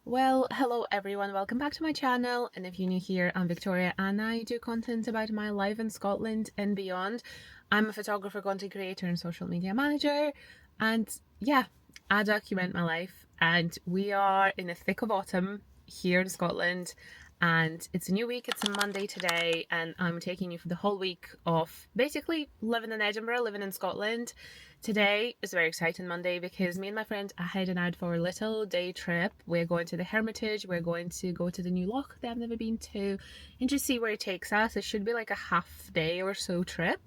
Well, hello everyone, welcome back to my channel, and if you're new here, I'm Victoria and I do content about my life in Scotland and beyond. I'm a photographer, content creator and social media manager, and yeah, I document my life, and we are in the thick of autumn here in Scotland, and it's a new week. It's a Monday today, and I'm taking you for the whole week of basically living in Edinburgh, living in Scotland. Today is a very exciting Monday because me and my friend are heading out for a little day trip. We're going to the Hermitage, we're going to go to the new loch that I've never been to and just see where it takes us. It should be like a half day or so trip.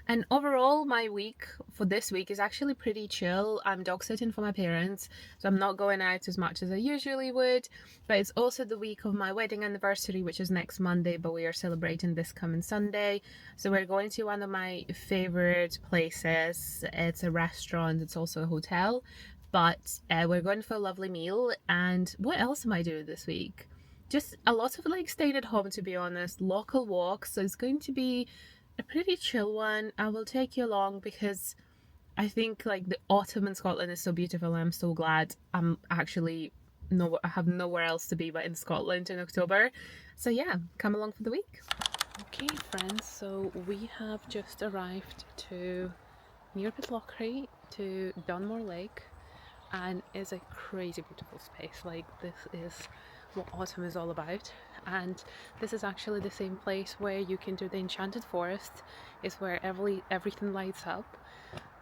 And overall, my week for this week is actually pretty chill. I'm dog sitting for my parents, so I'm not going out as much as I usually would. But it's also the week of my wedding anniversary, which is next Monday, but we are celebrating this coming Sunday. So we're going to one of my favorite places. It's a restaurant, it's also a hotel, but we're going for a lovely meal. And what else am I doing this week? Just a lot of like staying at home, to be honest, local walks. So it's going to be a pretty chill one. I will take you along because I think like the autumn in Scotland is so beautiful, and I'm so glad I'm actually I have nowhere else to be but in Scotland in October. So yeah, come along for the week. Okay friends, so we have just arrived to near Pitlochry to Dunmore Lake, and it's a crazy beautiful space. Like, this is what autumn is all about, and this is actually the same place where you can do the enchanted forest. It's where everything lights up,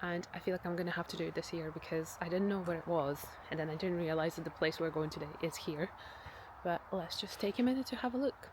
and I feel like I'm gonna have to do it this year because I didn't know where it was, and then I didn't realize that the place we're going today is here. But let's just take a minute to have a look.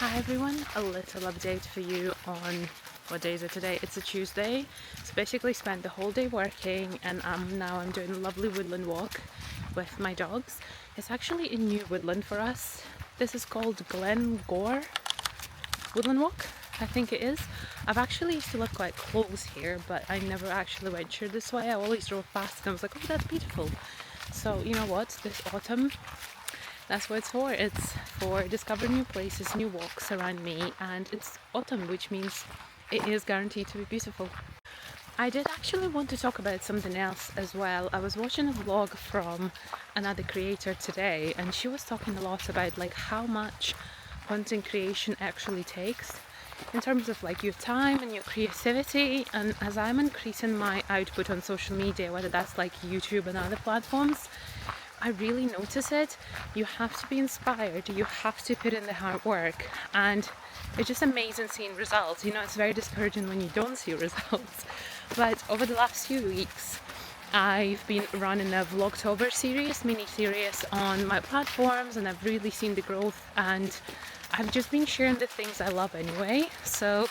Hi everyone, a little update for you on what day is it today. It's a Tuesday, so basically spent the whole day working, and now I'm doing a lovely woodland walk with my dogs. It's actually a new woodland for us. This is called Glen Gore Woodland Walk, I think it is. I've actually used to live quite close here, but I never actually ventured this way. I always drove past and I was like, oh, that's beautiful. So you know what, this autumn, that's what it's for. It's for discovering new places, new walks around me, and it's autumn, which means it is guaranteed to be beautiful. I did actually want to talk about something else as well. I was watching a vlog from another creator today, and she was talking a lot about like how much content creation actually takes. in terms of like your time and your creativity. And as I'm increasing my output on social media, whether that's like YouTube and other platforms, I really notice it. You have to be inspired, you have to put in the hard work, and it's just amazing seeing results. You know, it's very discouraging when you don't see results. But over the last few weeks, I've been running a Vlogtober series, mini series on my platforms, and I've really seen the growth, and I've just been sharing the things I love anyway. So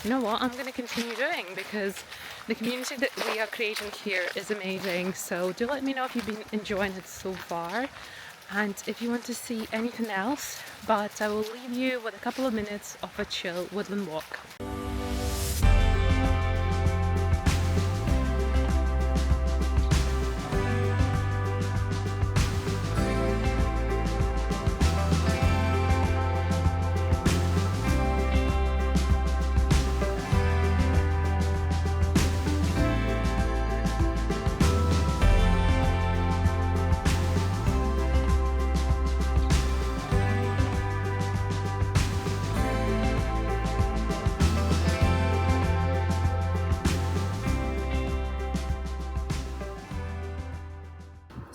you know what, I'm going to continue doing, because the community that we are creating here is amazing. So do let me know if you've been enjoying it so far, and if you want to see anything else. But I will leave you with a couple of minutes of a chill woodland walk.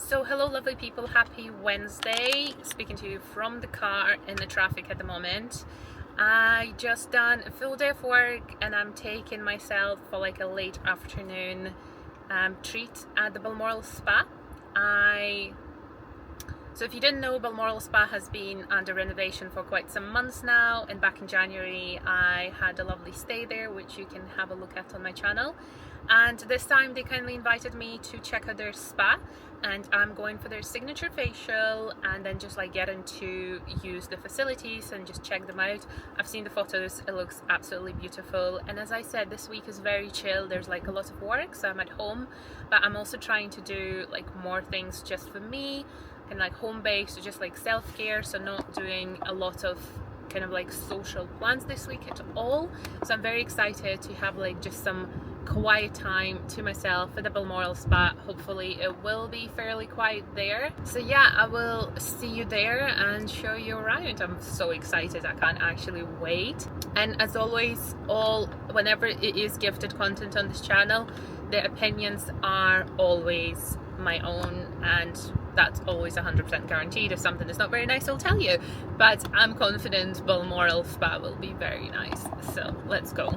So hello lovely people, happy Wednesday. Speaking to you from the car in the traffic at the moment. I just done a full day of work and I'm taking myself for like a late afternoon treat at the Balmoral Spa. So if you didn't know, Balmoral Spa has been under renovation for quite some months now, and back in January I had a lovely stay there, which you can have a look at on my channel. And this time they kindly invited me to check out their spa, and I'm going for their signature facial and then just like getting to use the facilities and just check them out. I've seen the photos, it looks absolutely beautiful. And as I said, this week is very chill. There's like a lot of work, so I'm at home, but I'm also trying to do like more things just for me and like home-based, just like self-care, so not doing a lot of kind of like social plans this week at all. So I'm very excited to have like just some quiet time to myself at the Balmoral Spa. Hopefully it will be fairly quiet there. So yeah, I will see you there and show you around. I'm so excited, I can't actually wait. And as always, whenever it is gifted content on this channel, the opinions are always my own, and that's always 100% guaranteed. If something is not very nice, I'll tell you, but I'm confident Balmoral Spa will be very nice. So let's go.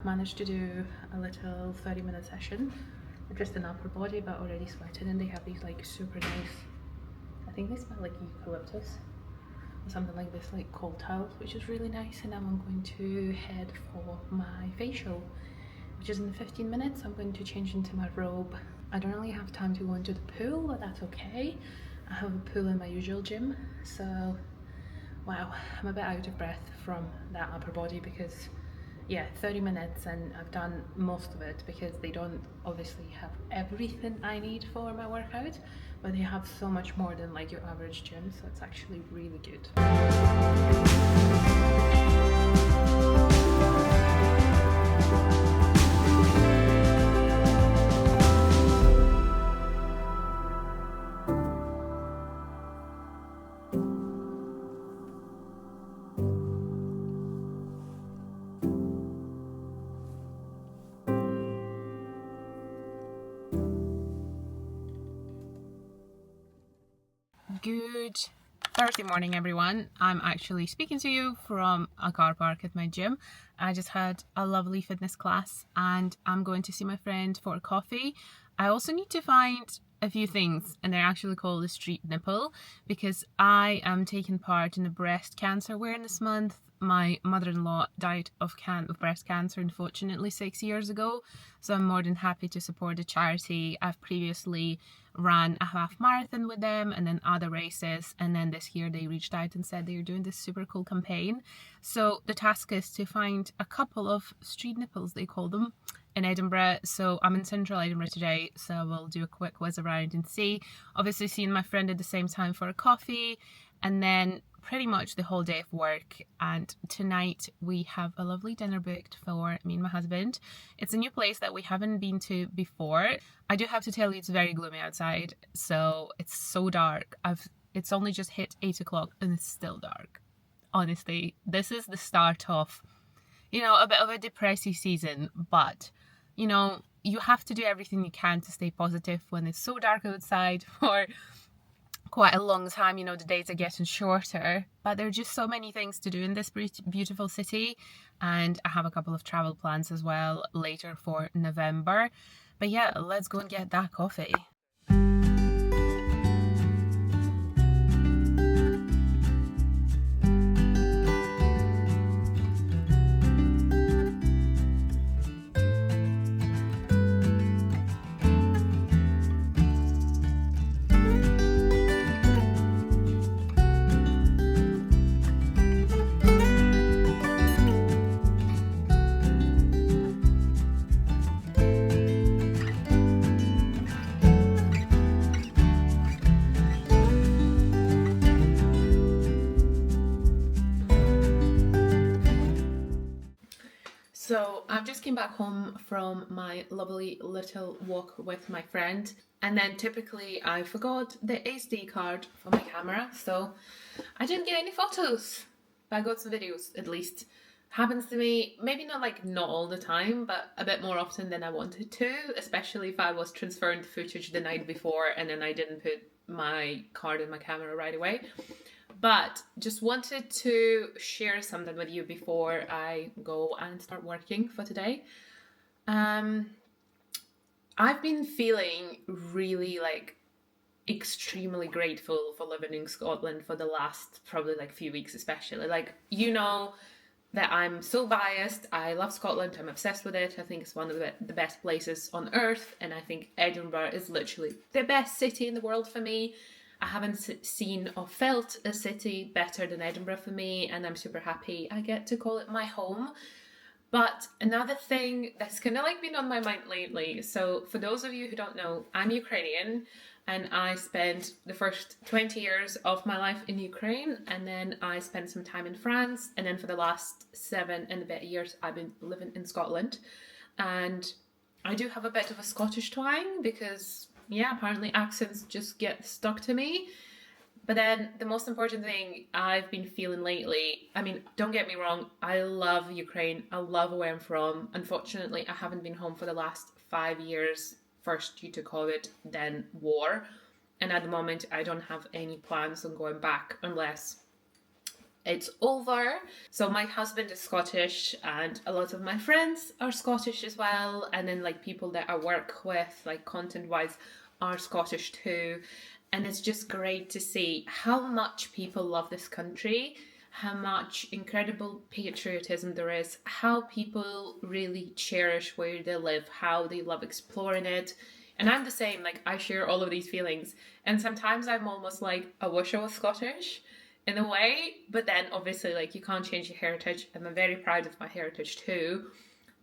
Managed to do a little 30-minute session, just an upper body, but already sweated, and they have these like super nice, I think they smell like eucalyptus or something like this, like cold towels, which is really nice. And now I'm going to head for my facial, which is in 15 minutes. I'm going to change into my robe. I don't really have time to go into the pool, but that's okay. I have a pool in my usual gym, so wow, I'm a bit out of breath from that upper body, because yeah, 30 minutes and I've done most of it, because they don't obviously have everything I need for my workout, but they have so much more than like your average gym, so it's actually really good. Good Thursday morning, everyone. I'm actually speaking to you from a car park at my gym. I just had a lovely fitness class and I'm going to see my friend for coffee. I also need to find a few things, and they're actually called a street nipple, because I am taking part in the breast cancer awareness month. My mother-in-law died of breast cancer, unfortunately, 6 years ago, so I'm more than happy to support the charity. I've previously ran a half marathon with them and then other races, and then this year they reached out and said they're doing this super cool campaign. So the task is to find a couple of street nipples, they call them, in Edinburgh. So I'm in central Edinburgh today, so we'll do a quick whiz around and see. Obviously seeing my friend at the same time for a coffee, and then pretty much the whole day of work. And tonight we have a lovely dinner booked for me and my husband. It's a new place that we haven't been to before. I do have to tell you, it's very gloomy outside, so it's so dark. It's only just hit 8 o'clock and it's still dark. Honestly, this is the start of, a bit of a depressing season, but you have to do everything you can to stay positive when it's so dark outside for quite a long time. The days are getting shorter, but there are just so many things to do in this beautiful city, and I have a couple of travel plans as well later for November. But yeah, let's go and get that coffee. So I've just came back home from my lovely little walk with my friend, and then typically I forgot the SD card for my camera, so I didn't get any photos, but I got some videos at least. Happens to me, maybe not all the time, but a bit more often than I wanted to, especially if I was transferring the footage the night before and then I didn't put my card in my camera right away. But just wanted to share something with you before I go and start working for today. I've been feeling really extremely grateful for living in Scotland for the last probably few weeks, especially. That I'm so biased. I love Scotland. I'm obsessed with it. I think it's one of the best places on earth, and I think Edinburgh is literally the best city in the world for me. I haven't seen or felt a city better than Edinburgh for me, and I'm super happy I get to call it my home. But another thing that's kind of been on my mind lately, so for those of you who don't know, I'm Ukrainian, and I spent the first 20 years of my life in Ukraine, and then I spent some time in France, and then for the last 7 and a bit years I've been living in Scotland. And I do have a bit of a Scottish twang because apparently accents just get stuck to me. But then the most important thing I've been feeling lately, don't get me wrong, I love Ukraine. I love where I'm from. Unfortunately, I haven't been home for the last 5 years, first due to COVID, then war. And at the moment, I don't have any plans on going back unless it's over. So my husband is Scottish, and a lot of my friends are Scottish as well, and then people that I work with, content wise, are Scottish too. And it's just great to see how much people love this country, how much incredible patriotism there is, how people really cherish where they live, how they love exploring it. And I'm the same, I share all of these feelings, and sometimes I'm almost I wish I was Scottish in a way, but then obviously you can't change your heritage, and I'm very proud of my heritage too.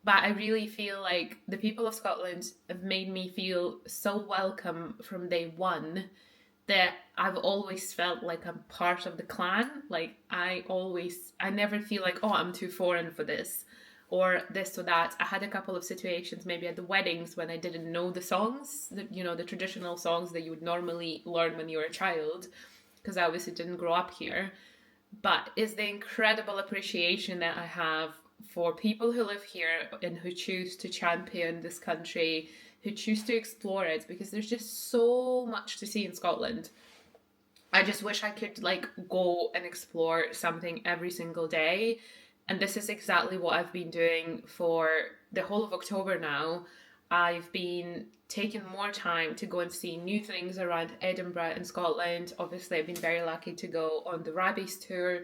But I really feel the people of Scotland have made me feel so welcome from day one, that I've always felt I'm part of the clan. I never feel oh, I'm too foreign for this or this or that. I had a couple of situations maybe at the weddings when I didn't know the songs, the traditional songs that you would normally learn when you were a child, because I obviously didn't grow up here. But it's the incredible appreciation that I have for people who live here and who choose to champion this country, who choose to explore it, because there's just so much to see in Scotland. I just wish I could like go and explore something every single day. And this is exactly what I've been doing for the whole of October now. I've been taking more time to go and see new things around Edinburgh and Scotland. Obviously, I've been very lucky to go on the Rabbis tour.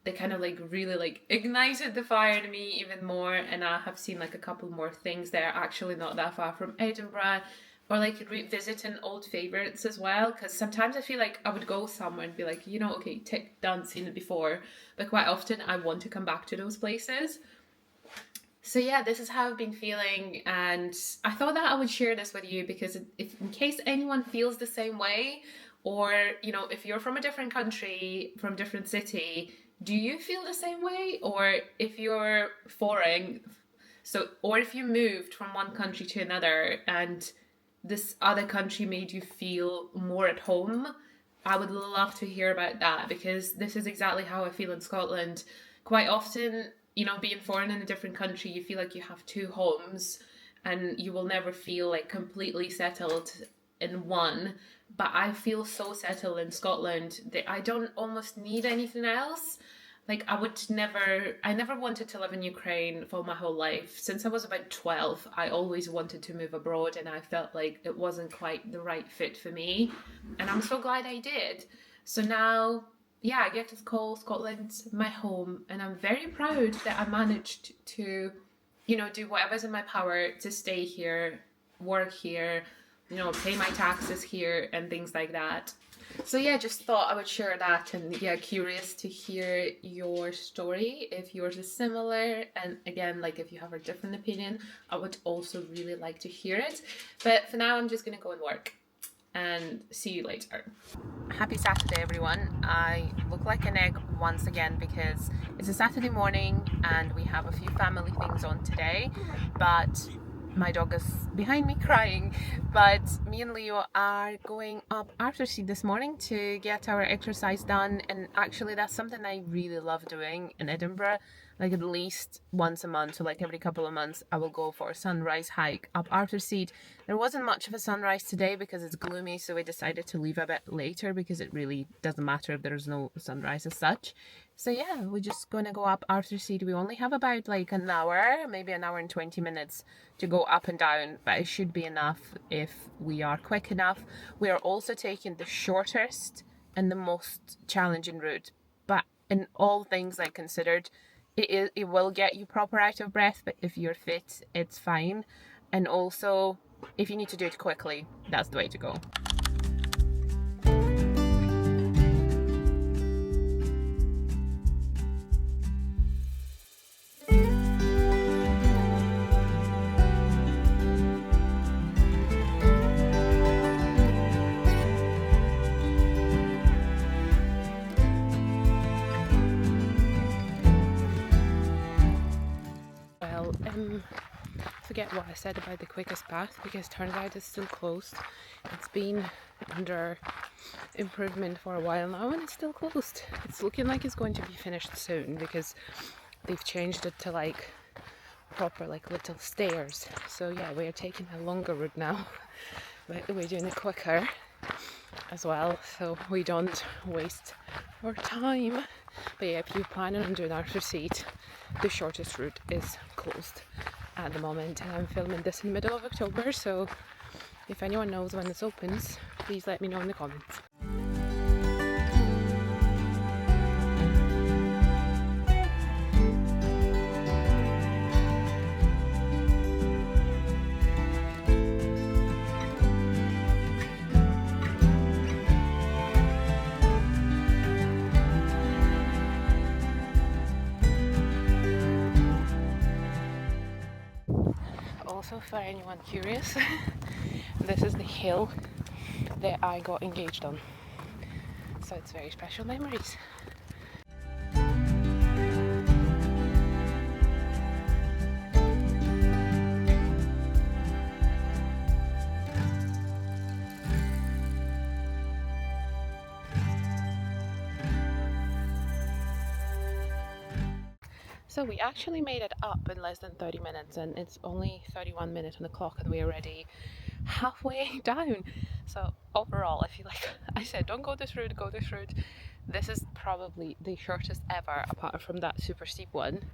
They kind of like really like ignited the fire in me even more, and I have seen like a couple more things there actually not that far from Edinburgh, or like revisiting old favorites as well, because sometimes I feel like I would go somewhere and be like, you know, okay, tick, done, seen it before, but quite often I want to come back to those places. So yeah, this is how I've been feeling, and I thought that I would share this with you because if in case anyone feels the same way, or you know, if you're from a different country, from a different city, do you feel the same way? Or if you're foreign, so or if you moved from one country to another and this other country made you feel more at home, I would love to hear about that, because this is exactly how I feel in Scotland. Quite often, you know, being foreign in a different country, you feel like you have two homes and you will never feel like completely settled in one. But I feel so settled in Scotland that I don't almost need anything else. Like I never wanted to live in Ukraine for my whole life. Since I was about 12, I always wanted to move abroad, and I felt like it wasn't quite the right fit for me. And I'm so glad I did. So now, yeah, I get to call Scotland my home, and I'm very proud that I managed to, you know, do whatever's in my power to stay here, work here, you know, pay my taxes here and things like that. So yeah, just thought I would share that, and yeah, curious to hear your story if yours is similar, and again, like if you have a different opinion, I would also really like to hear it. But for now, I'm just gonna go and work, and see you later. Happy Saturday, everyone. I look like an egg once again because it's a Saturday morning and we have a few family things on today, but my dog is behind me crying. But me and Leo are going up Arthur's this morning to get our exercise done, and actually that's something I really love doing in Edinburgh. Like at least once a month, so like every couple of months, I will go for a sunrise hike up Arthur's Seat. There wasn't much of a sunrise today because it's gloomy, so we decided to leave a bit later because it really doesn't matter if there's no sunrise as such. So yeah, we're just gonna go up Arthur's Seat. We only have about like an hour, maybe an hour and 20 minutes to go up and down, but it should be enough if we are quick enough. We are also taking the shortest and the most challenging route, but in all things like considered, it will get you proper out of breath, but if you're fit, it's fine. And also, if you need to do it quickly, that's the way to go. Well, forget what I said about the quickest path, because turns out it's still closed. It's been under improvement for a while now and it's still closed. It's looking like it's going to be finished soon because they've changed it to like proper like little stairs. So yeah, we're taking a longer route now, but we're doing it quicker as well, so we don't waste our time. But yeah, if you're planning on doing Arthur's Seat, the shortest route is closed at the moment, and I'm filming this in the middle of October, so if anyone knows when this opens, please let me know in the comments. Also, for anyone curious, this is the hill that I got engaged on, so it's very special memories. So So we actually made it up in less than 30 minutes, and it's only 31 minutes on the clock and we're already halfway down. So overall, I feel like I said, don't go this route, go this route. This is probably the shortest ever, apart from that super steep one.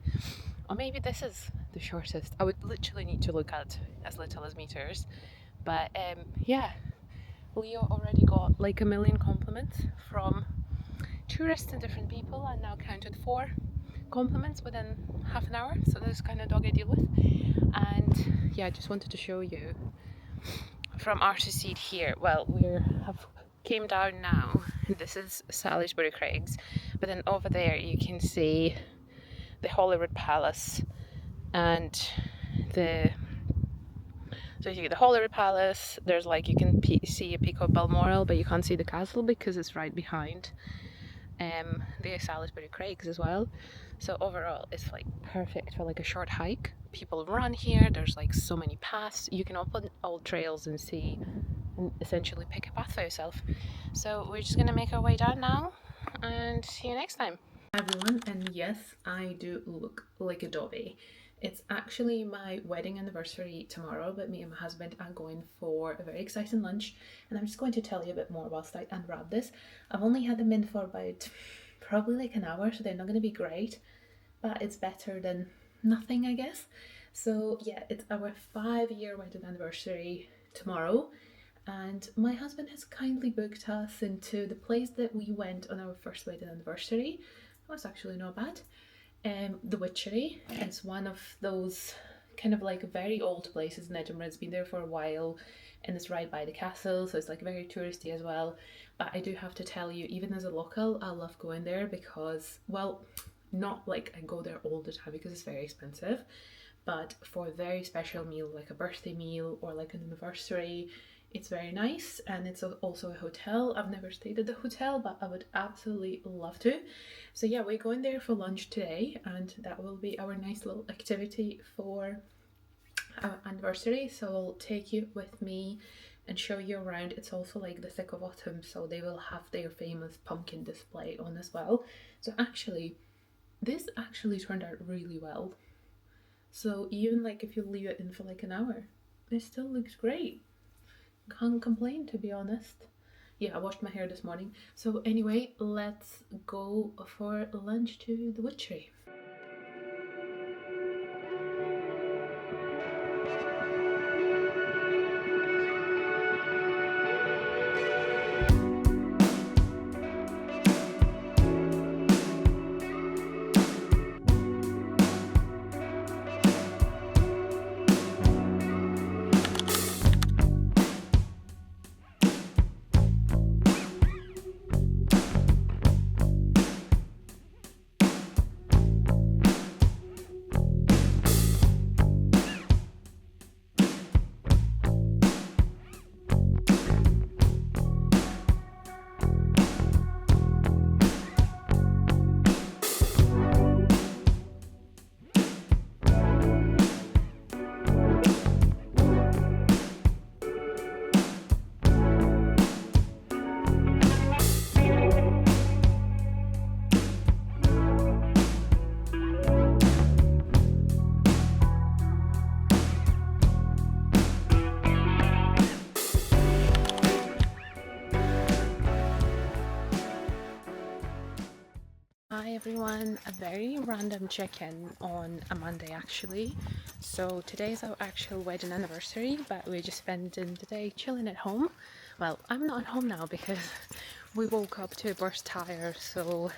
Or maybe this is the shortest. I would literally need to look at as little as meters. But yeah, Leo already got like a million compliments from tourists and different people. I now counted 4 compliments within half an hour. So this is kind of dog I deal with. And yeah, I just wanted to show you from our seat here. Well, we have came down now. This is Salisbury Craigs, but then over there you can see the Holyrood Palace and the so you see the Holyrood Palace. There's like you can see a peak of Balmoral, but you can't see the castle because it's right behind the Salisbury Craigs as well. So overall it's like perfect for like a short hike. People run here, there's like so many paths. You can open all trails and see and essentially pick a path for yourself. So we're just gonna make our way down now and see you next time. Everyone, and yes, I do look like a Dobby. It's actually my wedding anniversary tomorrow, but me and my husband are going for a very exciting lunch, and I'm just going to tell you a bit more whilst I unwrap this. I've only had them in for about probably like an hour, so they're not going to be great, but it's better than nothing, I guess. So yeah, it's our 5-year wedding anniversary tomorrow, and my husband has kindly booked us into the place that we went on our first wedding anniversary. It was actually not bad. The Witchery is one of those kind of like very old places in Edinburgh. It's been there for a while and it's right by the castle, so it's like very touristy as well. But I do have to tell you, even as a local, I love going there because, well, not like I go there all the time because it's very expensive, but for a very special meal, like a birthday meal or like an anniversary, it's very nice. And it's also a hotel. I've never stayed at the hotel, but I would absolutely love to. So yeah, we're going there for lunch today, and that will be our nice little activity for our anniversary. So I'll take you with me and show you around. It's also like the thick of autumn, so they will have their famous pumpkin display on as well. So actually, this actually turned out really well. So even like if you leave it in for like an hour, it still looks great. Can't complain, to be honest. Yeah, I washed my hair this morning. So anyway, let's go for lunch to the Witchery. Hi everyone, a very random check-in on a Monday actually. So today is our actual wedding anniversary, but we're just spending the day chilling at home. Well, I'm not at home now because we woke up to a burst tire, so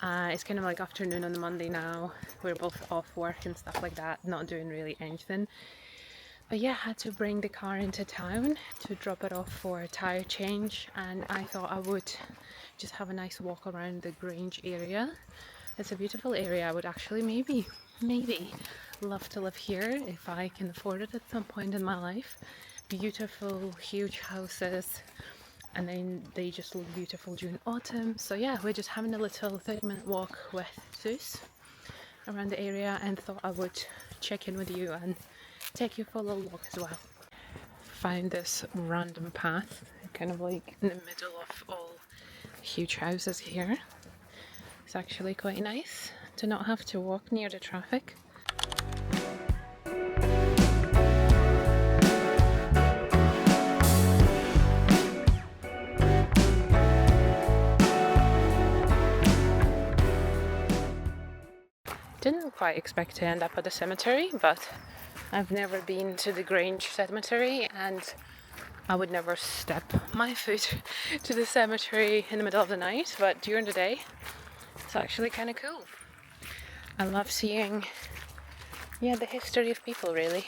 it's kind of like afternoon on the Monday now. We're both off work and stuff like that, not doing really anything. But yeah, I had to bring the car into town to drop it off for a tire change, and I thought I would just have a nice walk around the Grange area. It's a beautiful area. I would actually maybe love to live here if I can afford it at some point in my life. Beautiful, huge houses, and then they just look beautiful during autumn. So yeah, we're just having a little 30-minute walk with Zeus around the area, and thought I would check in with you and take you for a little walk as well. Found this random path, kind of like in the middle of all huge houses here. It's actually quite nice to not have to walk near the traffic. Didn't quite expect to end up at the cemetery, but I've never been to the Grange Cemetery, and I would never step my foot to the cemetery in the middle of the night, but during the day it's actually kind of cool. I love seeing, the history of people, really.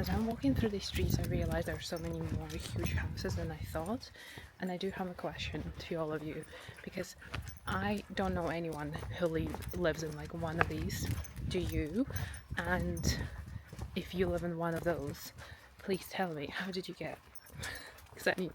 As I'm walking through the streets, I realise there are so many more huge houses than I thought, and I do have a question to all of you, because I don't know anyone who lives in like one of these. Do you? And if you live in one of those, please tell me, how did you get? Because I need